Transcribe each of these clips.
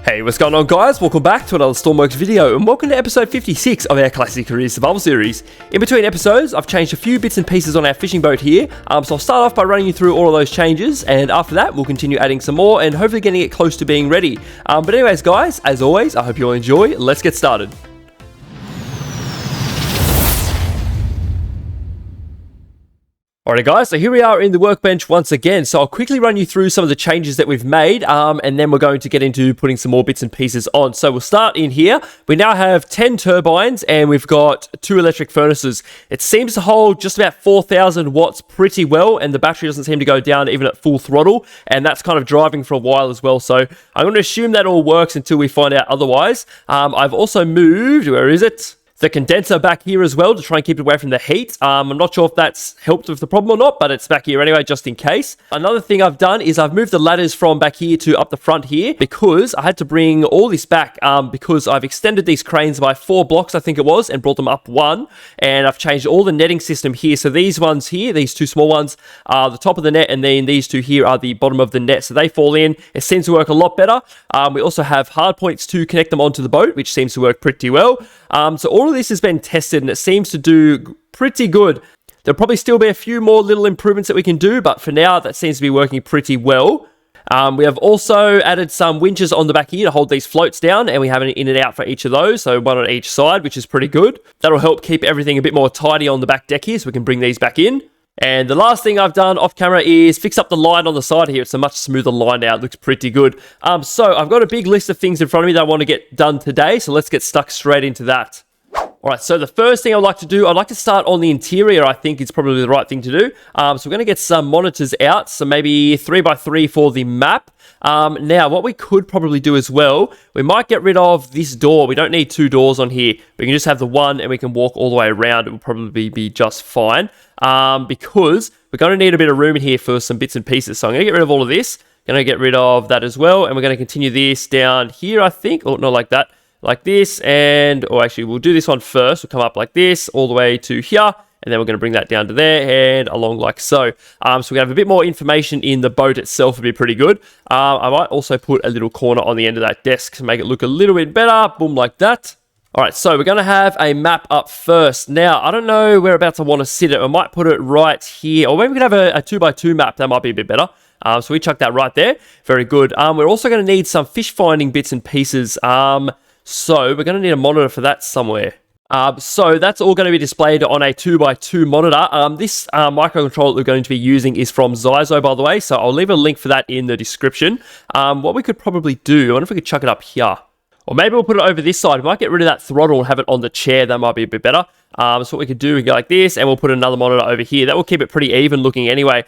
Hey, what's going on guys? Welcome back to another Stormworks video and welcome to episode 56 of our Classic Careers Survival series. In between episodes, I've changed a few bits and pieces on our fishing boat here, so I'll start off by running you through all of those changes, and after that we'll continue adding some more and hopefully getting it close to being ready. But anyways guys, as always, I hope you all enjoy. Let's get started. Alright guys, so here we are in the workbench once again. So I'll quickly run you through some of the changes that we've made, and then we're going to get into putting some more bits and pieces on. So we'll start in here. We now have 10 turbines and we've got 2 electric furnaces. It seems to hold just about 4,000 watts pretty well, and the battery doesn't seem to go down even at full throttle, and that's kind of driving for a while as well. So I'm going to assume that all works until we find out otherwise. I've also moved, where is it? The condenser back here as well to try and keep it away from the heat. I'm not sure if that's helped with the problem or not, but it's back here anyway, just in case. Another thing I've done is I've moved the ladders from back here to up the front here because I had to bring all this back because I've extended these cranes by 4 blocks, I think it was, and brought them up 1. And I've changed all the netting system here. So these ones here, these 2 small ones, are the top of the net, and then these 2 here are the bottom of the net. So they fall in. It seems to work a lot better. We also have hard points to connect them onto the boat, which seems to work pretty well. So all of this has been tested and it seems to do pretty good. There'll probably still be a few more little improvements that we can do, but for now that seems to be working pretty well. We have also added some winches on the back here to hold these floats down, and we have an in and out for each of those, so one on each side, which is pretty good. That'll help keep everything a bit more tidy on the back deck here so we can bring these back in. And the last thing I've done off camera is fix up the line on the side here. It's a much smoother line now. It looks pretty good. So I've got a big list of things in front of me that I want to get done today. So let's get stuck straight into that. All right, so the first thing I'd like to do, I'd like to start on the interior. I think it's probably the right thing to do. So we're going to get some monitors out. So maybe 3x3 for the map. Now, what we could probably do as well, we might get rid of this door. We don't need 2 doors on here. We can just have the one and we can walk all the way around. It will probably be just fine because we're going to need a bit of room in here for some bits and pieces. So I'm going to get rid of all of this. Going to get rid of that as well. And we're going to continue this down here, I think. Oh, not like that. Like this, and, or actually we'll do this one first. We'll come up like this all the way to here, and then we're going to bring that down to there and along like so. So we're going to have a bit more information in the boat itself. Would be pretty good. I might also put a little corner on the end of that desk to make it look a little bit better. Boom, like that. All right, so we're going to have a map up first. Now, I don't know whereabouts I want to sit it. I might put it right here, or maybe we could have a 2x2 map. That might be a bit better. So we chuck that right there. Very good. We're also going to need some fish finding bits and pieces. So we're going to need a monitor for that somewhere. So that's all going to be displayed on a 2x2 monitor. This microcontroller that we're going to be using is from Bizza, by the way. So I'll leave a link for that in the description. What we could probably do, I wonder if we could chuck it up here. Or maybe we'll put it over this side. We might get rid of that throttle and have it on the chair. That might be a bit better. So what we could do, we go like this, and we'll put another monitor over here. That will keep it pretty even looking anyway.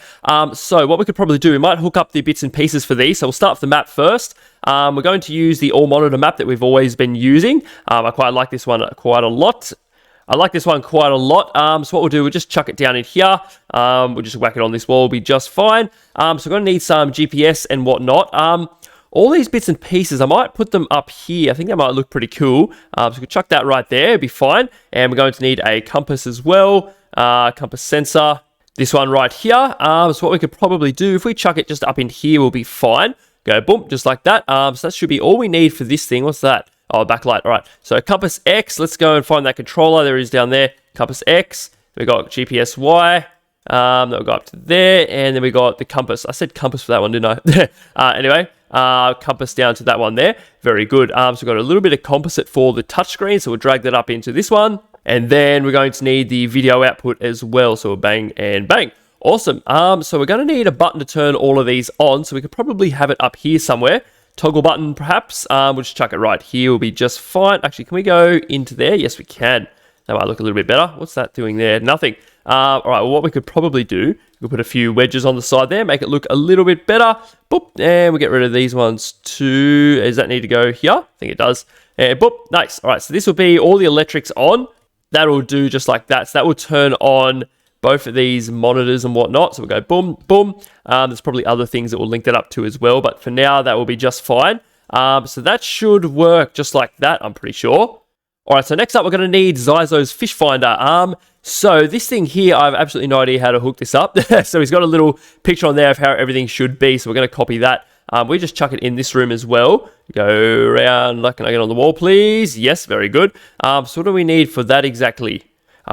So what we could probably do, we might hook up the bits and pieces for these. So we'll start with the map first. We're going to use the all monitor map that we've always been using. I quite like this one quite a lot. So what we'll do, we'll just chuck it down in here. We'll just whack it on this wall, will be just fine. So we're going to need some GPS and whatnot. All these bits and pieces, I might put them up here. I think that might look pretty cool. So we can chuck that right there, it'll be fine. And we're going to need a compass as well. Compass sensor. This one right here. So what we could probably do, if we chuck it just up in here, we'll be fine. Go boom, just like that. So that should be all we need for this thing. What's that? Oh, backlight. All right. So compass X, let's go and find that controller. There it is down there. Compass X. We got GPS Y. Then we'll go up to there. And then we got the compass. I said compass for that one, didn't I? Anyway. Compass down to that one there. Very good. So we've got a little bit of composite for the touchscreen, so we'll drag that up into this one. And then we're going to need the video output as well. So we'll bang and bang. Awesome. So we're going to need a button to turn all of these on. So we could probably have it up here somewhere. Toggle button, perhaps. We'll just chuck it right here. We'll be just fine. Actually, can we go into there? Yes, we can. That might look a little bit better. What's that doing there? Nothing. All right, well, what we could probably do, we'll put a few wedges on the side there, make it look a little bit better. Boop, and we'll get rid of these ones too. Does that need to go here? I think it does. And boop, nice. All right, so this will be all the electrics on. That'll do just like that. So that will turn on both of these monitors and whatnot. So we'll go boom, boom. There's probably other things that we'll link that up to as well, but for now, that will be just fine. So that should work just like that, I'm pretty sure. All right, so next up, we're going to need Bizza's fish finder. So this thing here, I have absolutely no idea how to hook this up. So he's got a little picture on there of how everything should be. So we're going to copy that. We just chuck it in this room as well. Go around. Can I get on the wall, please? Yes, very good. So what do we need for that exactly?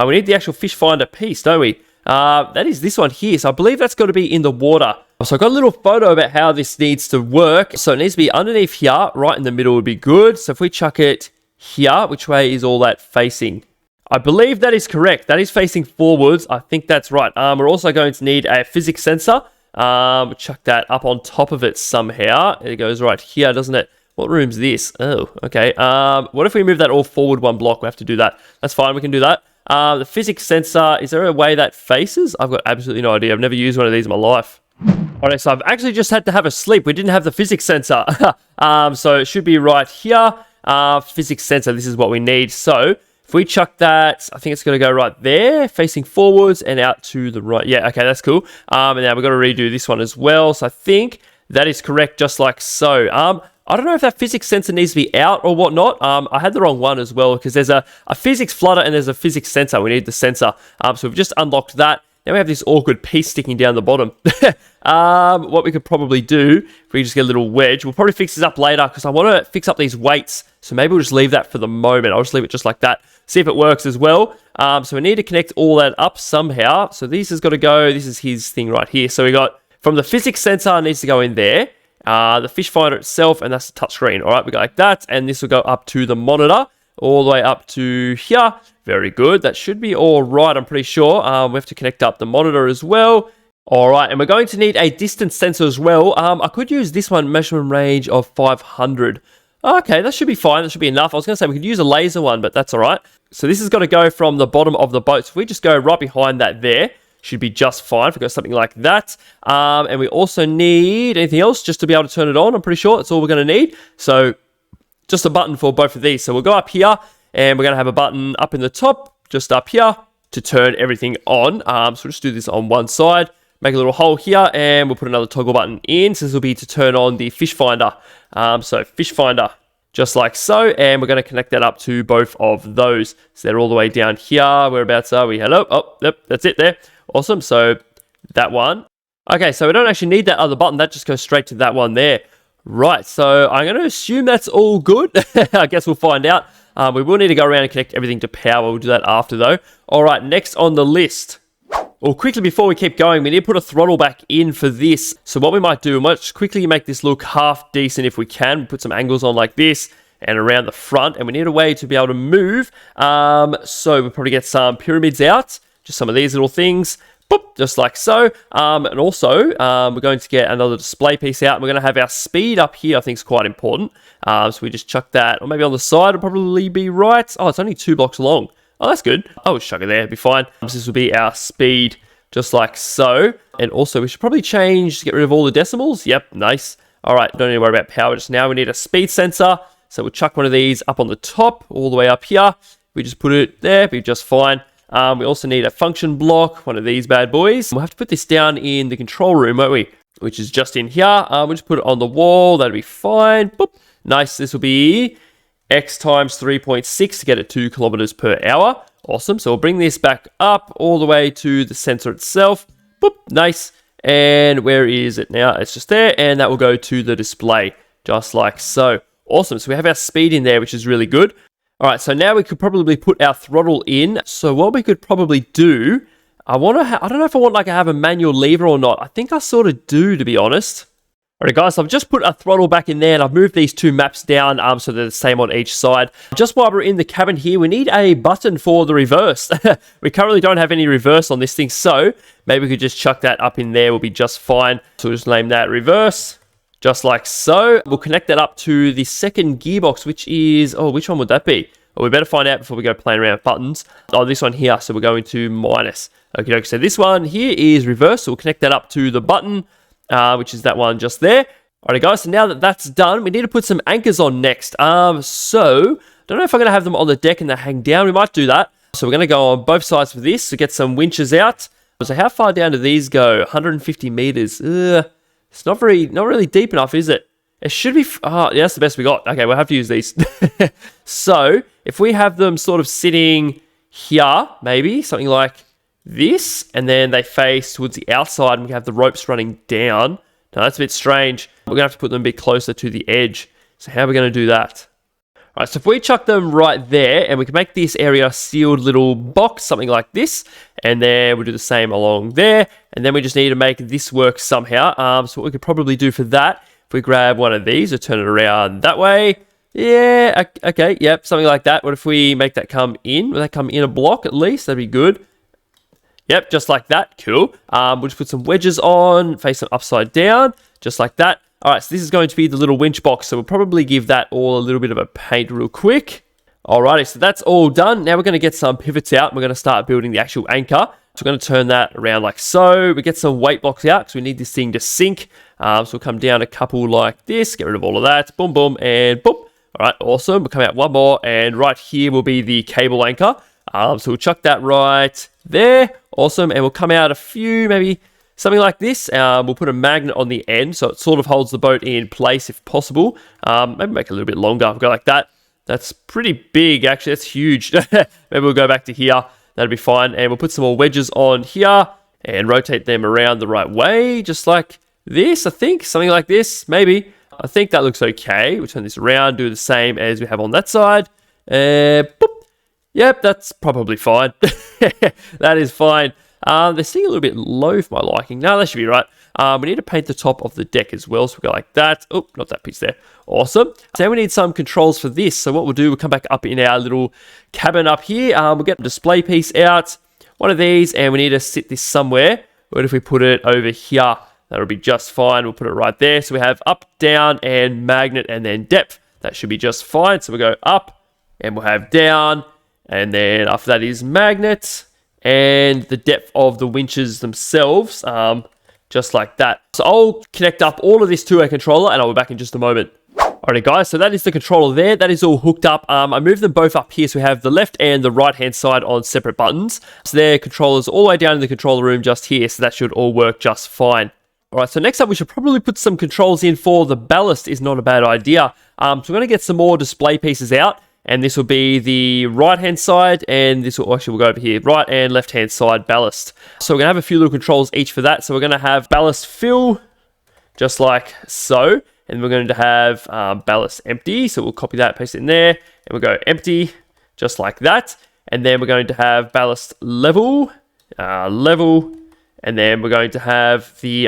We need the actual fish finder piece, don't we? That is this one here. So I believe that's got to be in the water. So I've got a little photo about how this needs to work. So it needs to be underneath here. Right in the middle would be good. So if we chuck it here, which way is all that facing? I believe that is correct. That is facing forwards. I think that's right. We're also going to need a physics sensor. Chuck that up on top of it somehow. It goes right here, doesn't it? What room's this? Oh, okay. What if we move that all forward one block? We have to do that. That's fine. We can do that. The physics sensor, is there a way that faces? I've got absolutely no idea. I've never used one of these in my life. Alright, so I've actually just had to have a sleep. We didn't have the physics sensor. So it should be right here. Physics sensor, this is what we need. So if we chuck that, I think it's going to go right there, facing forwards and out to the right. Yeah, okay, that's cool. And now we've got to redo this one as well. So I think that is correct, just like so. I don't know if that physics sensor needs to be out or whatnot. I had the wrong one as well, because there's a physics flutter and there's a physics sensor. We need the sensor. So we've just unlocked that. Now we have this awkward piece sticking down the bottom. What we could probably do, if we just get a little wedge, we'll probably fix this up later, because I want to fix up these weights. So maybe we'll just leave that for the moment. I'll just leave it just like that. See if it works as well. So we need to connect all that up somehow. So this has got to go. This is his thing right here. So we got from the physics sensor needs to go in there. The fish finder itself, and that's the touchscreen. All right, we go like that, and this will go up to the monitor, all the way up to here. Very good. That should be all right, I'm pretty sure. We have to connect up the monitor as well. All right, and we're going to need a distance sensor as well. I could use this one, measurement range of 500. Okay, that should be fine. That should be enough. I was going to say we could use a laser one, but that's all right. So this has got to go from the bottom of the boat. So if we just go right behind that there, should be just fine if we got something like that. And we also need anything else just to be able to turn it on. I'm pretty sure that's all we're going to need. So just a button for both of these. So we'll go up here, and we're going to have a button up in the top, just up here, to turn everything on. So we'll just do this on one side. Make a little hole here, and we'll put another toggle button in. So this will be to turn on the fish finder. So fish finder, just like so. And we're going to connect that up to both of those. So they're all the way down here. Whereabouts are we? Hello? Oh, yep, that's it there. Awesome. So that one. Okay, so we don't actually need that other button. That just goes straight to that one there. Right, so I'm going to assume that's all good. I guess we'll find out. We will need to go around and connect everything to power. We'll do that after, though. All right, next on the list. Well, quickly before we keep going, we need to put a throttle back in for this. So what we might do, we might just quickly make this look half decent if we can. Put some angles on like this and around the front. And we need a way to be able to move. So we'll probably get some pyramids out. Just some of these little things. Boop, just like so. And also, we're going to get another display piece out. And we're going to have our speed up here. I think is quite important. So we just chuck that. Or maybe on the side will probably be right. Oh, it's only 2 blocks long. Oh, that's good. I'll just chuck it there. It'll be fine. This will be our speed, just like so. And also, we should probably change to get rid of all the decimals. Yep, nice. All right, don't need to worry about power just now. We need a speed sensor. So we'll chuck one of these up on the top, all the way up here. We just put it there, be just fine. We also need a function block, one of these bad boys. We'll have to put this down in the control room, won't we? Which is just in here. We'll just put it on the wall. That'll be fine. Boop. Nice. This will be X times 3.6 to get it 2 kilometers per hour. Awesome. So we'll bring this back up all the way to the sensor itself. Boop. Nice. And where is it now? It's just there. And that will go to the display, just like so. Awesome. So we have our speed in there, which is really good. All right, so now we could probably put our throttle in. So what we could probably do, I don't know if I want to have a manual lever or not. I think I sort of do, to be honest. All right, guys, so I've just put a throttle back in there, and I've moved these 2 maps down so they're the same on each side. Just while we're in the cabin here, we need a button for the reverse. We currently don't have any reverse on this thing, so maybe we could just chuck that up in there. We'll be just fine. So we'll just name that reverse. Just like so. We'll connect that up to the second gearbox, which is... Oh, which one would that be? Well, we better find out before we go playing around with buttons. Oh, this one here. So we're going to minus. Okay, so this one here is reverse. So we'll connect that up to the button, which is that one just there. Alright, guys. So now that that's done, we need to put some anchors on next. So, don't know if I'm going to have them on the deck and they hang down. We might do that. So we're going to go on both sides for this to get some winches out. So how far down do these go? 150 meters. It's not really deep enough, is it? It should be... Oh, yeah, that's the best we got. Okay, we'll have to use these. So, if we have them sort of sitting here, maybe, something like this, and then they face towards the outside, and we have the ropes running down, Now that's a bit strange. We're gonna have to put them a bit closer to the edge. So how are we gonna do that? All right, so if we chuck them right there, and we can make this area a sealed little box, something like this, and then we'll do the same along there, and then we just need to make this work somehow. So what we could probably do for that, if we grab one of these or turn it around that way, yeah, okay, yep, something like that. What if we make that come in? Will that come in a block at least? That'd be good. Yep, just like that, cool. We'll just put some wedges on, face them upside down, just like that. All right, so this is going to be the little winch box, so we'll probably give that all a little bit of a paint real quick. Alrighty, so that's all done. Now we're going to get some pivots out, and we're going to start building the actual anchor. So we're going to turn that around like so. We get some weight blocks out, because we need this thing to sink. So we'll come down a couple like this, get rid of all of that, boom, boom, and boom. All right, awesome. We'll come out one more, and right here will be the cable anchor. So we'll chuck that right there. Awesome, and we'll come out a few, maybe something like this. We'll put a magnet on the end, so it sort of holds the boat in place if possible. Maybe make it a little bit longer. We'll go like that. That's pretty big, actually. That's huge. Maybe we'll go back to here. That'll be fine. And we'll put some more wedges on here and rotate them around the right way, just like this, I think. Something like this, maybe. I think that looks okay. We'll turn this around, do the same as we have on that side. Boop. Yep, that's probably fine. That is fine. They're sitting a little bit low for my liking. No, that should be right. We need to paint the top of the deck as well, so we'll go like that. Oh, not that piece there. Awesome. So now we need some controls for this. So what we'll do, we'll come back up in our little cabin up here. We'll get the display piece out, one of these, and we need to sit this somewhere. What if we put it over here? That'll be just fine. We'll put it right there. So we have up, down, and magnet, and then depth. That should be just fine. So we'll go up, and we'll have down, and then after that is magnet, and the depth of the winches themselves, just like that. So I'll connect up all of this to a controller, and I'll be back in just a moment. Alright guys, so that is the controller there. That is all hooked up. I moved them both up here, so we have the left and the right hand side on separate buttons. So their controllers all the way down in the controller room just here, so that should all work just fine. Alright, so next up we should probably put some controls in for the ballast. Is not a bad idea. So we're going to get some more display pieces out. And this will be the right-hand side, and this will actually, we'll go over here, right and left-hand side ballast. So we're going to have a few little controls each for that. So we're going to have ballast fill, just like so. And we're going to have ballast empty. So we'll copy that, paste it in there, and we'll go empty, just like that. And then we're going to have ballast level, and then we're going to have the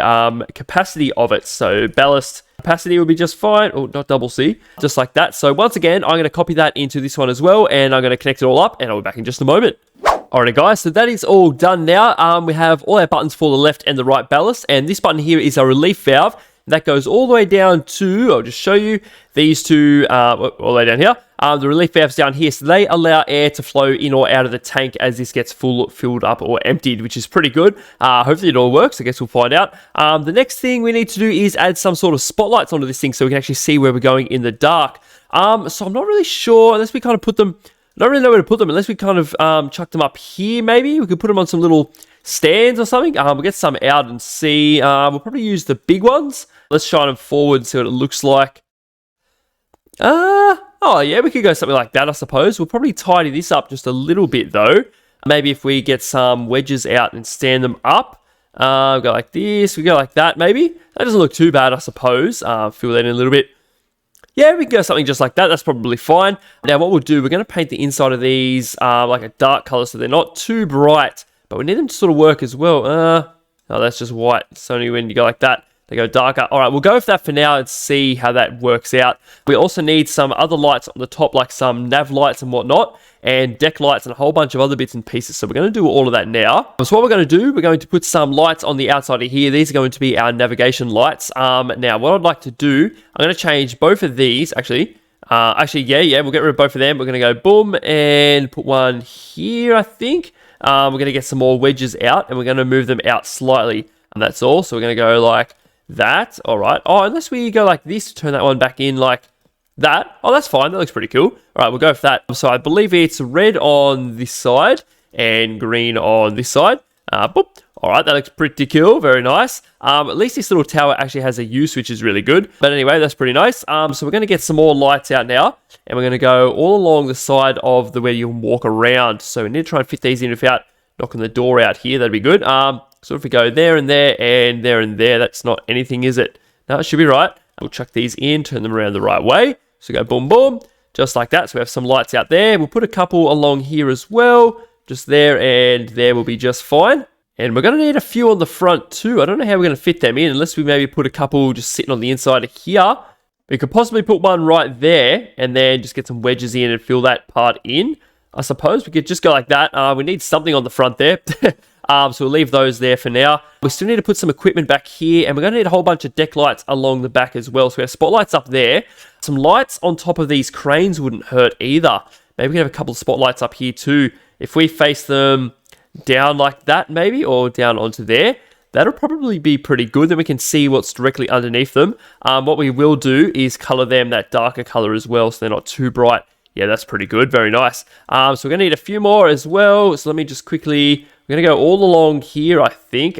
capacity of it. So ballast capacity will be just fine. Oh, not double C, just like that. So once again, I'm going to copy that into this one as well, and I'm going to connect it all up, and I'll be back in just a moment. Alright guys, so that is all done now. We have all our buttons for the left and the right ballast, and this button here is a relief valve. That goes all the way down to, I'll just show you, these two, all the way down here. The relief valves down here, so they allow air to flow in or out of the tank as this gets filled up or emptied, which is pretty good. Hopefully it all works. I guess we'll find out. The next thing we need to do is add some sort of spotlights onto this thing so we can actually see where we're going in the dark. So I'm not really sure, unless we kind of put them, I don't really know where to put them, unless we kind of chuck them up here maybe. We could put them on some little stands or something. We'll get some out and see. We'll probably use the big ones. Let's shine them forward and see what it looks like. Oh yeah, we could go something like that, I suppose. We'll probably tidy this up just a little bit though. Maybe if we get some wedges out and stand them up. Go like this, we go like that maybe. That doesn't look too bad, I suppose. Fill that in a little bit. Yeah, we can go something just like that. That's probably fine. Now what we'll do, we're going to paint the inside of these like a dark color so they're not too bright. But we need them to sort of work as well. No, that's just white. It's only when you go like that, they go darker. All right, we'll go with that for now and see how that works out. We also need some other lights on the top, like some nav lights and whatnot, and deck lights and a whole bunch of other bits and pieces. So we're going to do all of that now. So what we're going to do, we're going to put some lights on the outside of here. These are going to be our navigation lights. Now, what I'd like to do, I'm going to change both of these, actually. Yeah, we'll get rid of both of them. We're going to go boom and put one here, I think. We're going to get some more wedges out, and we're going to move them out slightly. And that's all. So we're going to go like that. All right. Oh, unless we go like this, turn that one back in like that. Oh, that's fine. That looks pretty cool. All right, we'll go with that. So I believe it's red on this side and green on this side. Boop. All right, that looks pretty cool. Very nice. At least this little tower actually has a use, which is really good. But anyway, that's pretty nice. So we're going to get some more lights out now. And we're going to go all along the side of the where you can walk around. So we need to try and fit these in without knocking the door out here. That'd be good. So if we go there and there and there and there, that's not anything, is it? No, it should be right. We'll chuck these in, turn them around the right way. So go boom, boom, just like that. So we have some lights out there. We'll put a couple along here as well. Just there and there will be just fine. And we're going to need a few on the front too. I don't know how we're going to fit them in unless we maybe put a couple just sitting on the inside of here. We could possibly put one right there and then just get some wedges in and fill that part in. I suppose we could just go like that. We need something on the front there. So we'll leave those there for now. We still need to put some equipment back here, and we're going to need a whole bunch of deck lights along the back as well. So we have spotlights up there. Some lights on top of these cranes wouldn't hurt either. Maybe we can have a couple of spotlights up here too. If we face them down like that maybe, or down onto there, that'll probably be pretty good. Then we can see what's directly underneath them. What we will do is color them that darker color as well, so they're not too bright. Yeah, that's pretty good. Very nice. So we're going to need a few more as well. So let me just quickly... We're going to go all along here, I think.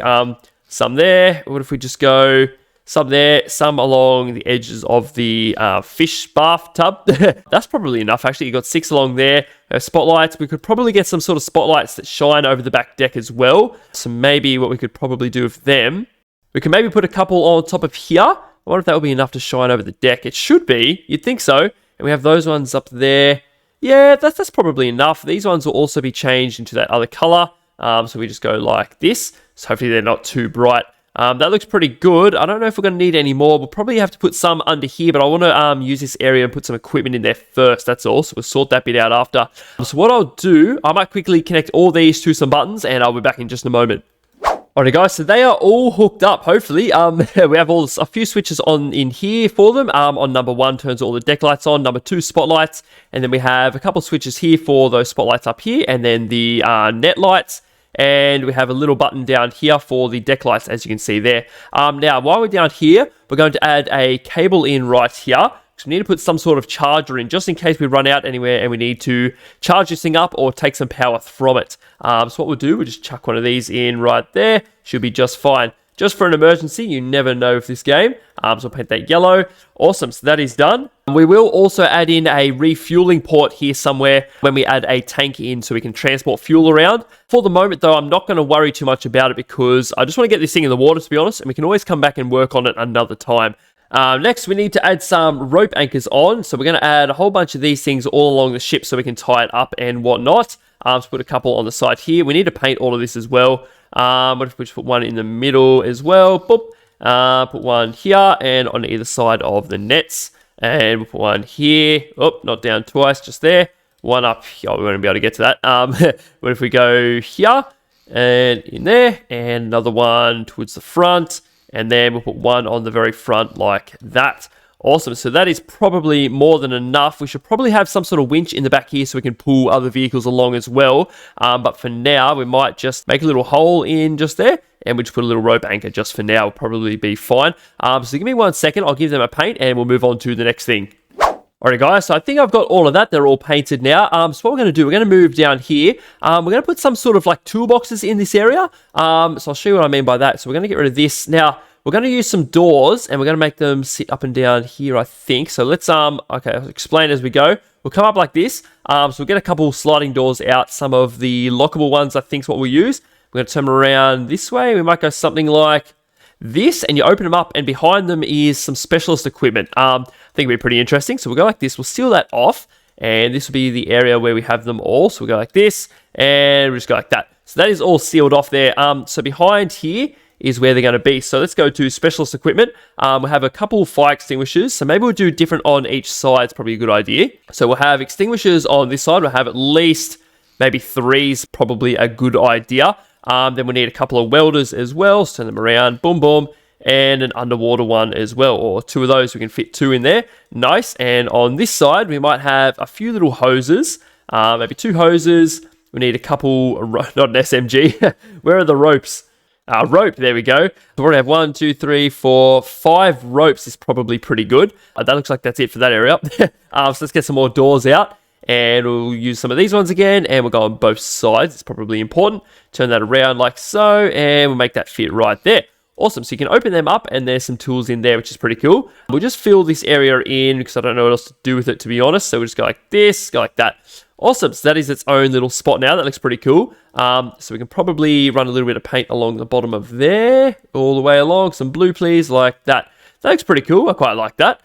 Some there. What if we just go some there, some along the edges of the fish bathtub? That's probably enough, actually. You got 6 along there. Spotlights. We could probably get some sort of spotlights that shine over the back deck as well. So maybe what we could probably do with them, we can maybe put a couple on top of here. I wonder if that would be enough to shine over the deck. It should be. You'd think so. And we have those ones up there. Yeah, that's probably enough. These ones will also be changed into that other color. So we just go like this. So hopefully they're not too bright. That looks pretty good. I don't know if we're going to need any more. We'll probably have to put some under here, but I want to use this area and put some equipment in there first. That's all. So we'll sort that bit out after. So what I'll do, I might quickly connect all these to some buttons, and I'll be back in just a moment. Alright guys, so they are all hooked up, hopefully. We have a few switches on in here for them. On number 1 turns all the deck lights on, number 2 spotlights, and then we have a couple switches here for those spotlights up here, and then the net lights, and we have a little button down here for the deck lights, as you can see there. Now, while we're down here, we're going to add a cable in right here, because we need to put some sort of charger in, just in case we run out anywhere and we need to charge this thing up or take some power from it. So what we'll do, we'll just chuck one of these in right there. Should be just fine. Just for an emergency, you never know with this game. So we'll paint that yellow. Awesome, so that is done. We will also add in a refueling port here somewhere when we add a tank in so we can transport fuel around. For the moment though, I'm not going to worry too much about it because I just want to get this thing in the water, to be honest, and we can always come back and work on it another time. Next, we need to add some rope anchors on. So we're going to add a whole bunch of these things all along the ship so we can tie it up and whatnot. So put a couple on the side here. We need to paint all of this as well. What if we just put one in the middle as well? Boop. Put one here and on either side of the nets. And we'll put one here. Oh, not down twice, just there. One up here. Oh, we won't be able to get to that. What if we go here and in there? And another one towards the front. And then we'll put one on the very front like that. Awesome. So that is probably more than enough. We should probably have some sort of winch in the back here so we can pull other vehicles along as well. But for now, we might just make a little hole in just there. And we just put a little rope anchor just for now. Will probably be fine. So give me 1 second. I'll give them a paint and we'll move on to the next thing. Alright guys, so I think I've got all of that. They're all painted now. So what we're going to do, we're going to move down here. We're going to put some sort of like toolboxes in this area. So I'll show you what I mean by that. So we're going to get rid of this. Now, we're going to use some doors and we're going to make them sit up and down here, I think. So let's, okay, I'll explain as we go. We'll come up like this. So we'll get a couple sliding doors out. Some of the lockable ones, I think, is what we'll use. We're going to turn them around this way. We might go something like this, and you open them up, and behind them is some specialist equipment. I think it'll be pretty interesting. So we'll go like this. We'll seal that off, and this will be the area where we have them all. So we'll go like this, and we'll just go like that. So that is all sealed off there. So behind here is where they're going to be. So let's go to specialist equipment. We'll have a couple fire extinguishers. So maybe we'll do different on each side. It's probably a good idea. So we'll have extinguishers on this side. We'll have at least maybe 3 is probably a good idea. Then we need a couple of welders as well. So turn them around, boom, boom, and an underwater one as well, or 2 of those. We can fit 2 in there. Nice. And on this side, we might have a few little hoses, maybe 2 hoses. We need a couple, not an SMG. Where are the ropes? Rope, there we go. So we're going to have 1, 2, 3, 4, 5 ropes is probably pretty good. That looks like that's it for that area. So let's get some more doors out. And we'll use some of these ones again, and we'll go on both sides. It's probably important. Turn that around like so, and we'll make that fit right there. Awesome. So you can open them up, and there's some tools in there, which is pretty cool. We'll just fill this area in because I don't know what else to do with it, to be honest. So we'll just go like this, go like that. Awesome. So that is its own little spot now. That looks pretty cool. So we can probably run a little bit of paint along the bottom of there, all the way along. Some blue, please, like that. That looks pretty cool. I quite like that.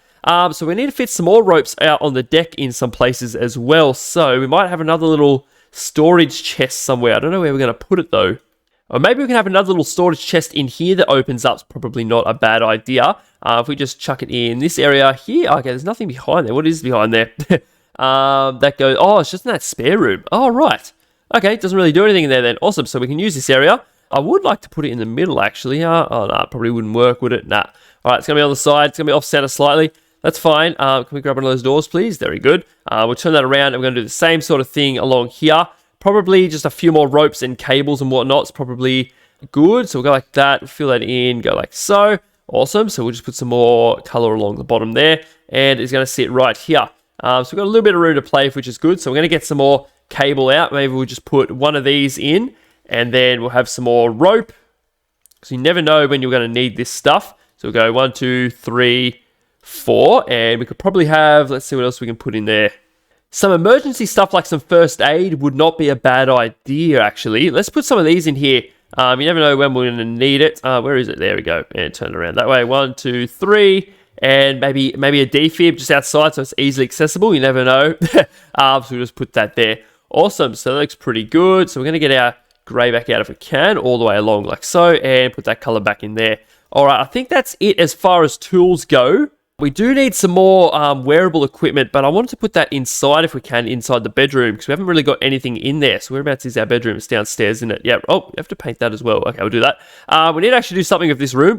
So we need to fit some more ropes out on the deck in some places as well. So we might have another little storage chest somewhere. I don't know where we're going to put it though. Or maybe we can have another little storage chest in here that opens up. It's probably not a bad idea. If we just chuck it in this area here. Okay, there's nothing behind there. What is behind there? That goes... Oh, it's just in that spare room. Oh, right. Okay, it doesn't really do anything in there then. Awesome, so we can use this area. I would like to put it in the middle, actually. Oh, no, it probably wouldn't work, would it? Nah. All right, it's going to be on the side. It's going to be off-center slightly. That's fine. Can we grab one of those doors, please? Very good. We'll turn that around, and we're going to do the same sort of thing along here. Probably just a few more ropes and cables and whatnot. It's probably good. So we'll go like that, fill that in, go like so. Awesome. So we'll just put some more color along the bottom there, and it's going to sit right here. So we've got a little bit of room to play with, which is good. So we're going to get some more cable out. Maybe we'll just put one of these in, and then we'll have some more rope. So you never know when you're going to need this stuff. So we'll go 1, 2, 3, 4, and we could probably have, let's see what else we can put in there. Some emergency stuff like some first aid would not be a bad idea, actually. Let's put some of these in here. You never know when we're going to need it. Where is it? There we go. And turn it around that way. 1, 2, 3. And maybe a defib just outside so it's easily accessible. You never know. So we'll just put that there. Awesome. So that looks pretty good. So we're going to get our grey back out if we can, all the way along like so, and put that colour back in there. All right, I think that's it as far as tools go. We do need some more wearable equipment, but I wanted to put that inside if we can, inside the bedroom, because we haven't really got anything in there. So whereabouts is our bedroom? It's downstairs, isn't it? Yeah. Oh, we have to paint that as well. Okay, we'll do that. We need to actually do something with this room.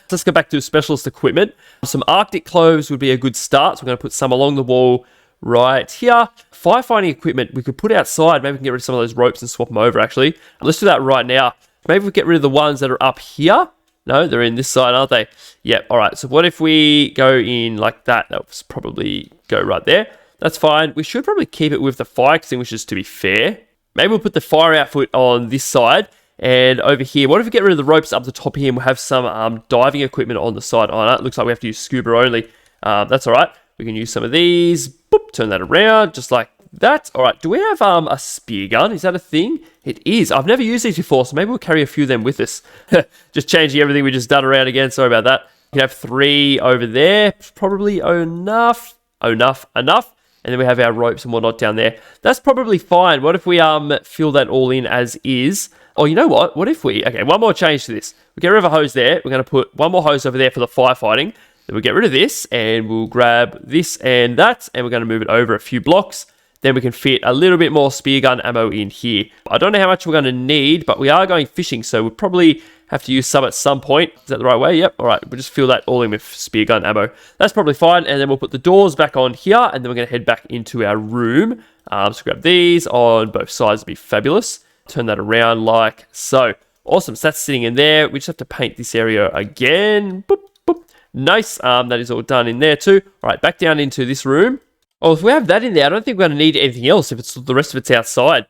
Let's go back to specialist equipment. Some Arctic clothes would be a good start. So we're going to put some along the wall right here. Firefighting equipment we could put outside. Maybe we can get rid of some of those ropes and swap them over, actually. Let's do that right now. Maybe we get rid of the ones that are up here. No, they're in this side, aren't they? Yep, all right. So what if we go in like that? That would probably go right there. That's fine. We should probably keep it with the fire extinguishers, to be fair. Maybe we'll put the fire outfit on this side. And over here, what if we get rid of the ropes up the top here and we'll have some diving equipment on the side? Oh, no, it looks like we have to use scuba only. That's all right. We can use some of these. Boop, turn that around, just like that. All right, do we have a spear gun? Is that a thing? It is. I've never used these before, so maybe we'll carry a few of them with us. Just changing everything we just done around again. Sorry about that. We can have 3 over there. Probably enough. Enough. And then we have our ropes and whatnot down there. That's probably fine. What if we fill that all in as is? Oh, you know what? What if we... Okay, one more change to this. We get rid of a hose there. We're going to put one more hose over there for the firefighting. Then we'll get rid of this, and we'll grab this and that, and we're going to move it over a few blocks. Then we can fit a little bit more spear gun ammo in here. I don't know how much we're going to need, but we are going fishing, so we'll probably have to use some at some point. Is that the right way? Yep. All right. We'll just fill that all in with spear gun ammo. That's probably fine. And then we'll put the doors back on here, and then we're going to head back into our room. So grab these on both sides. It'd be fabulous. Turn that around like so. Awesome. So that's sitting in there. We just have to paint this area again. Boop, boop. Nice. That is all done in there too. All right. Back down into this room. Oh, if we have that in there, I don't think we're going to need anything else if it's the rest of it's outside.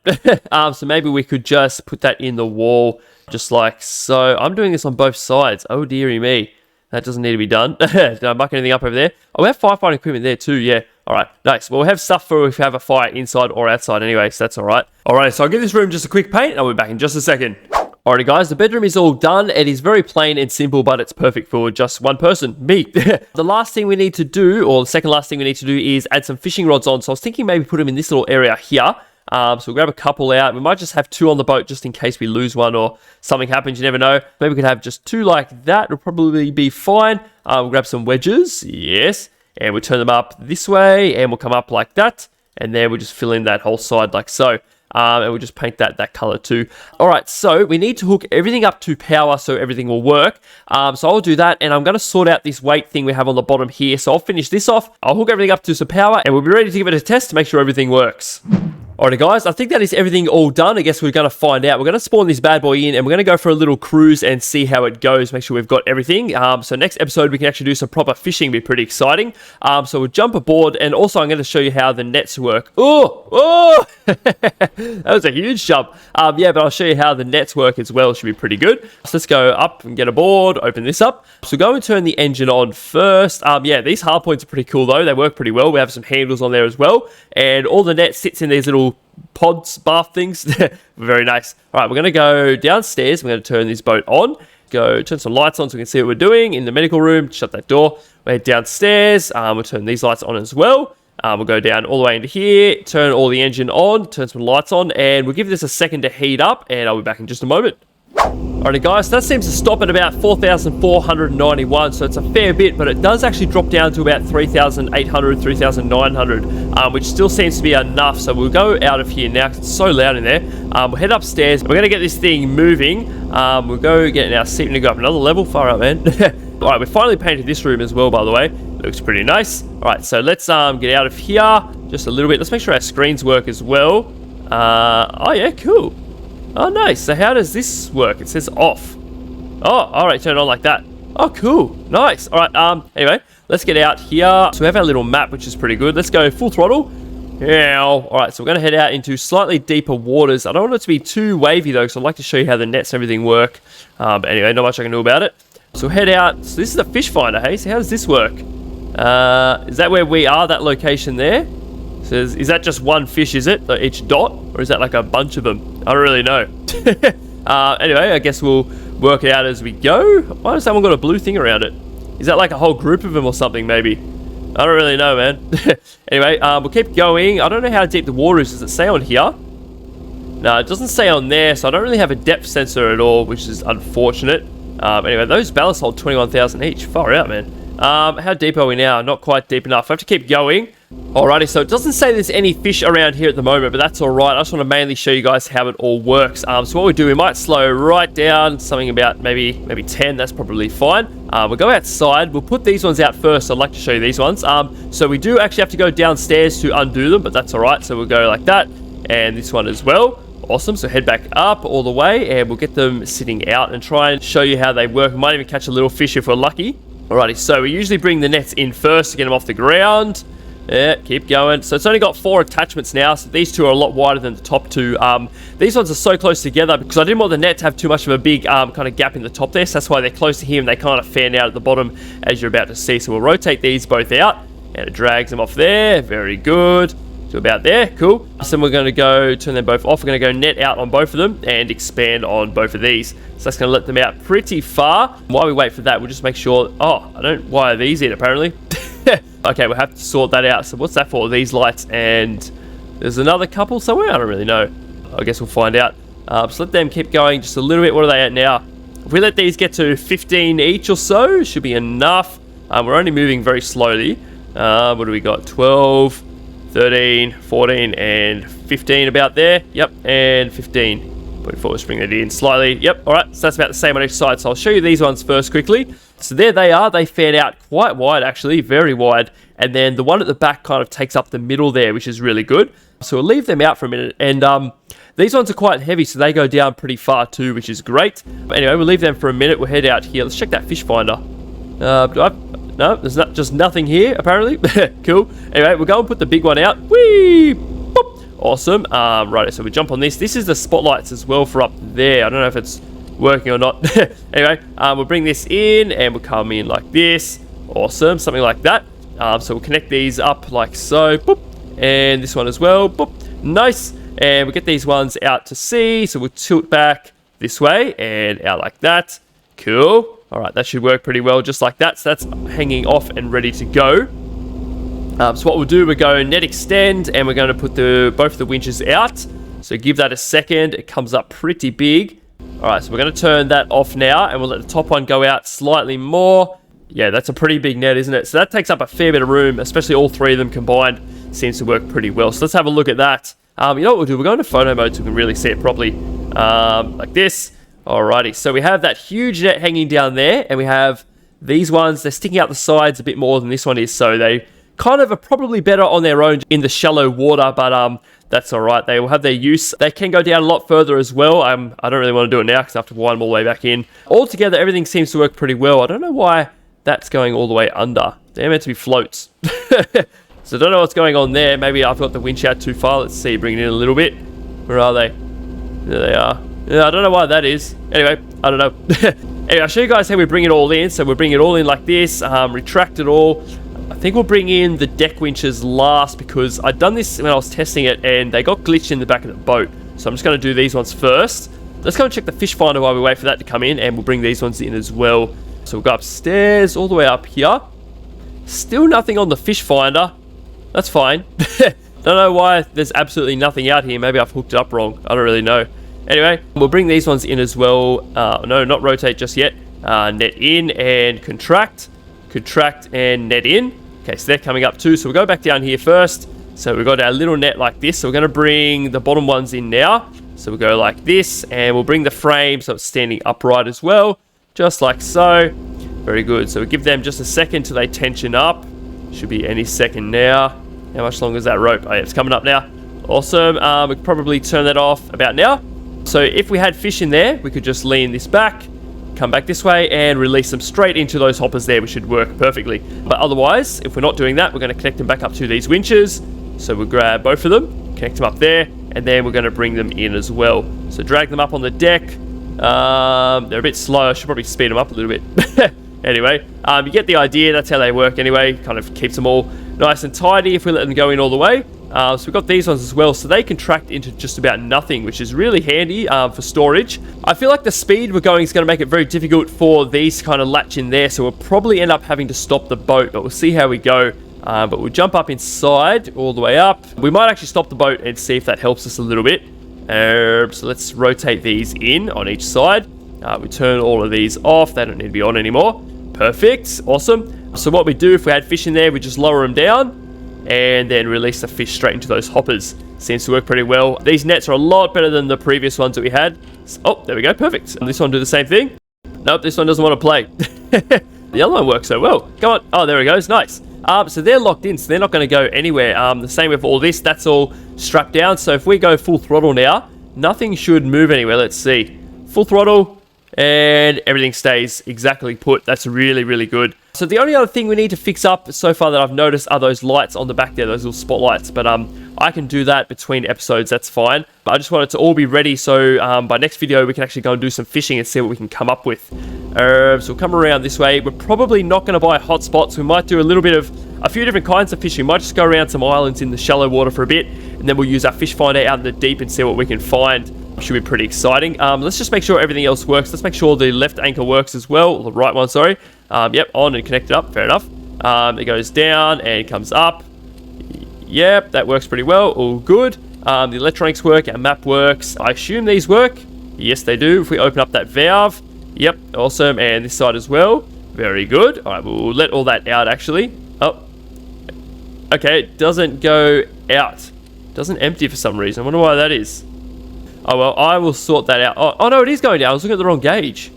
So maybe we could just put that in the wall, just like so. I'm doing this on both sides. Oh, dearie me. That doesn't need to be done. Did I muck anything up over there? Oh, we have firefighting equipment there too, yeah. All right, nice. Well, we'll have stuff for if we have a fire inside or outside anyway, so that's all right. All right, so I'll give this room just a quick paint, and I'll be back in just a second. Alrighty guys, the bedroom is all done. It is very plain and simple, but it's perfect for just one person, me. The last thing we need to do, or the second last thing we need to do, is add some fishing rods on. So I was thinking maybe put them in this little area here. So we'll grab a couple out. We might just have 2 on the boat just in case we lose one or something happens. You never know. Maybe we could have just 2 like that. It'll probably be fine. We'll grab some wedges. Yes. And we'll turn them up this way, and we'll come up like that. And then we'll just fill in that whole side like so. And we'll just paint that color too. All right, so we need to hook everything up to power so everything will work. So I'll do that, and I'm going to sort out this weight thing we have on the bottom here. So I'll finish this off. I'll hook everything up to some power, and we'll be ready to give it a test to make sure everything works. Alrighty guys, I think that is everything all done. I guess we're going to find out. We're going to spawn this bad boy in, and we're going to go for a little cruise and see how it goes. Make sure we've got everything. So next episode, we can actually do some proper fishing. Be pretty exciting. So we'll jump aboard, and also I'm going to show you how the nets work. Oh! That was a huge jump. Yeah, but I'll show you how the nets work as well. Should be pretty good. So let's go up and get aboard. Open this up. So go and turn the engine on first. Yeah, these hard points are pretty cool though. They work pretty well. We have some handles on there as well, and all the net sits in these little little pods, bath things. Very nice. All right, we're going to go downstairs. We're going to turn this boat on. Go turn some lights on so we can see what we're doing in the medical room. Shut that door. We'll head downstairs. We'll turn these lights on as well. We'll go down all the way into here, turn all the engine on, turn some lights on, and we'll give this a second to heat up, and I'll be back in just a moment. Alrighty guys, that seems to stop at about 4,491, so it's a fair bit, but it does actually drop down to about 3,800, 3,900, which still seems to be enough. So we'll go out of here now because it's so loud in there. We'll head upstairs. We're going to get this thing moving. We'll go get our seat and go up another level. Far out, man. Alright, we finally painted this room as well, by the way. Looks pretty nice. Alright, so let's get out of here just a little bit. Let's make sure our screens work as well. Oh yeah, cool. Oh, nice. So how does this work? It says off. Oh, all right. Turn it on like that. Oh, cool. Nice. All right. Anyway, let's get out here. So we have our little map, which is pretty good. Let's go full throttle. Yeah. All right. So we're going to head out into slightly deeper waters. I don't want it to be too wavy, though, because I'd like to show you how the nets and everything work. But anyway, not much I can do about it. So we'll head out. So this is a fish finder, hey? So how does this work? Is that where we are, that location there? So is that just one fish, is it? Like each dot? Or is that like a bunch of them? I don't really know. Anyway, I guess we'll work it out as we go. Why does someone got a blue thing around it? Is that like a whole group of them or something, maybe? I don't really know, man. Anyway, we'll keep going. I don't know how deep the water is. Does it say on here? No, it doesn't say on there, so I don't really have a depth sensor at all, which is unfortunate. Anyway, those ballasts hold 21,000 each. Far out, man. How deep are we now? Not quite deep enough. I have to keep going. Alrighty, so it doesn't say there's any fish around here at the moment, but that's alright. I just want to mainly show you guys how it all works. So what we do, we might slow right down, something about maybe 10, that's probably fine. We'll go outside, we'll put these ones out first. I'd like to show you these ones. So we do actually have to go downstairs to undo them, but that's alright. So we'll go like that, and this one as well. Awesome, so head back up all the way, and we'll get them sitting out and try and show you how they work. We might even catch a little fish if we're lucky. Alrighty, so we usually bring the nets in first to get them off the ground. Yeah, keep going. So it's only got 4 attachments now, so these 2 are a lot wider than the top 2. These ones are so close together because I didn't want the net to have too much of a big kind of gap in the top there, so that's why they're close to here and they kind of fan out at the bottom as you're about to see. So we'll rotate these both out, and it drags them off there. Very good. To about there. Cool. So then we're going to go turn them both off. We're going to go net out on both of them and expand on both of these. So that's going to let them out pretty far. While we wait for that, we'll just make sure... Oh, I don't wire these in, apparently. Okay, we'll have to sort that out. So what's that for? These lights, and there's another couple somewhere? I don't really know. I guess we'll find out. So let them keep going just a little bit. What are they at now? If we let these get to 15 each or so, should be enough. We're only moving very slowly. What do we got? 12... 13, 14, and 15 about there. Yep, and 15. Put forward, bring that in slightly. Yep, all right, so that's about the same on each side. So I'll show you these ones first quickly. So there they are. They fan out quite wide, actually, very wide. And then the one at the back kind of takes up the middle there, which is really good. So we'll leave them out for a minute. And these ones are quite heavy, so they go down pretty far too, which is great. But anyway, we'll leave them for a minute. We'll head out here. Let's check that fish finder. No, there's just nothing here, apparently. Cool. Anyway, we'll go and put the big one out. Whee! Boop. Awesome. Right, so we jump on this. This is the spotlights as well for up there. I don't know if it's working or not. Anyway, we'll bring this in, and we'll come in like this. Awesome. Something like that. So we'll connect these up like so. Boop. And this one as well. Boop. Nice. And we'll get these ones out to sea. So we'll tilt back this way and out like that. Cool. All right, that should work pretty well just like that. So that's hanging off and ready to go. So what we'll do, we're going net extend, and we're going to put both the winches out. So give that a second. It comes up pretty big. All right, so we're going to turn that off now, and we'll let the top one go out slightly more. Yeah, that's a pretty big net, isn't it? So that takes up a fair bit of room, especially all 3 of them combined. Seems to work pretty well. So let's have a look at that. You know what we'll do? We'll go into photo mode so we can really see it properly. Like this. Alrighty, so we have that huge net hanging down there, and we have these ones. They're sticking out the sides a bit more than this one is, so they kind of are probably better on their own in the shallow water, but that's alright. They will have their use. They can go down a lot further as well. I don't really want to do it now because I have to wind them all the way back in. Altogether, everything seems to work pretty well. I don't know why that's going all the way under. They're meant to be floats. So I don't know what's going on there. Maybe I've got the winch out too far. Let's see, bring it in a little bit. Where are they? There they are. Yeah, I don't know why that is. Anyway, I don't know. Anyway, I'll show you guys how we bring it all in. So we'll bring it all in like this, retract it all, I think we'll bring in the deck winches last because I'd done this when I was testing it and they got glitched in the back of the boat. So I'm just going to do these ones first. Let's go and check the fish finder while we wait for that to come in, and we'll bring these ones in as well. So we'll go upstairs all the way up here. Still nothing on the fish finder. That's fine. Don't know why there's absolutely nothing out here. Maybe I've hooked it up wrong. I don't really know. Anyway, we'll bring these ones in as well. No, not rotate just yet. Net in and contract. Contract and net in. Okay, so they're coming up too. So we'll go back down here first. So we've got our little net like this. So we're going to bring the bottom ones in now. So we'll go like this, and we'll bring the frame so it's standing upright as well. Just like so. Very good. So we'll give them just a second till they tension up. Should be any second now. How much longer is that rope? Oh yeah, it's coming up now. Awesome. We could probably turn that off about now. So if we had fish in there, we could just lean this back, come back this way, and release them straight into those hoppers there, which should work perfectly. But otherwise, if we're not doing that, we're going to connect them back up to these winches. So we'll grab both of them, connect them up there, and then we're going to bring them in as well. So drag them up on the deck. They're a bit slow. I should probably speed them up a little bit. Anyway, you get the idea. That's how they work anyway. Kind of keeps them all nice and tidy if we let them go in all the way. So we've got these ones as well. So they contract into just about nothing, which is really handy for storage. I feel like the speed we're going is going to make it very difficult for these to kind of latch in there. So we'll probably end up having to stop the boat, but we'll see how we go. But we'll jump up inside all the way up. We might actually stop the boat and see if that helps us a little bit. So let's rotate these in on each side. We turn all of these off. They don't need to be on anymore. Perfect. Awesome. So what we do, if we had fish in there, we just lower them down and then release the fish straight into those hoppers. Seems to work pretty well. These nets are a lot better than the previous ones that we had. Oh, there we go. Perfect. And this one do the same thing. Nope, this one doesn't want to play. The other one works so well. Come on. Oh, there it goes. Nice. So they're locked in, so they're not going to go anywhere. The same with all this. That's all strapped down. So if we go full throttle now, nothing should move anywhere. Let's see. Full throttle. And everything stays exactly put. That's really, really good. So the only other thing we need to fix up so far that I've noticed are those lights on the back there, those little spotlights. But I can do that between episodes. That's fine. But I just want it to all be ready so by next video we can actually go and do some fishing and see what we can come up with. So we'll come around this way. We're probably not going to buy hotspots. We might do a few different kinds of fishing. We might just go around some islands in the shallow water for a bit, and then we'll use our fish finder out in the deep and see what we can find. Should be pretty exciting. Let's just make sure everything else works. Let's make sure the left anchor works as well. Or the right one, sorry. Yep, on and connected up. Fair enough. It goes down and comes up. Yep, that works pretty well. All good. The electronics work. Our map works. I assume these work. Yes, they do. If we open up that valve. Yep, awesome. And this side as well. Very good. All right, we'll let all that out, actually. Oh. Okay, it doesn't go out. It doesn't empty for some reason. I wonder why that is. Oh, well, I will sort that out. Oh, no, it is going down. I was looking at the wrong gauge.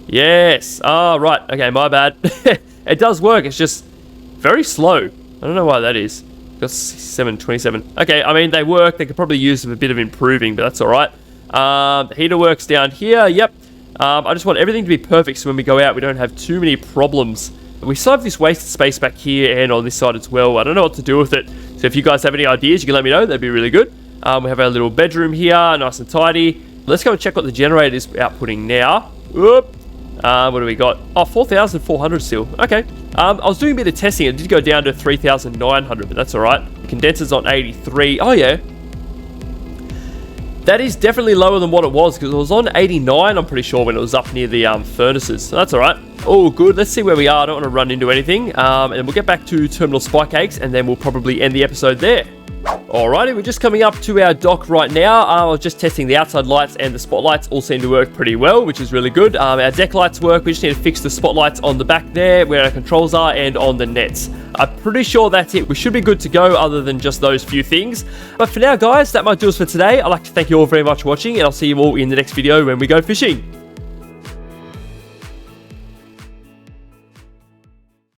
Yes. Oh, right. Okay, my bad. It does work. It's just very slow. I don't know why that is. Got 727. Okay, I mean, they work. They could probably use a bit of improving, but that's all right. The heater works down here. Yep. I just want everything to be perfect so when we go out, we don't have too many problems. We still have this wasted space back here and on this side as well. I don't know what to do with it. So if you guys have any ideas, you can let me know. That'd be really good. We have our little bedroom here, nice and tidy. Let's go and check what the generator is outputting now. Whoop. What do we got? Oh, 4,400 still. Okay. I was doing a bit of testing. It did go down to 3,900, but that's all right. The condenser's on 83. Oh, yeah. That is definitely lower than what it was because it was on 89, I'm pretty sure, when it was up near the furnaces. So that's all right. Oh, good. Let's see where we are. I don't want to run into anything. And we'll get back to Terminal Spike Eggs, and then we'll probably end the episode there. Alrighty, we're just coming up to our dock right now. I was just testing the outside lights, and the spotlights all seem to work pretty well, which is really good. Our deck lights work. We just need to fix the spotlights on the back there where our controls are and on the nets. I'm pretty sure that's it. We should be good to go other than just those few things. But for now, guys, that might do us for today. I'd like to thank you all very much for watching, and I'll see you all in the next video when we go fishing.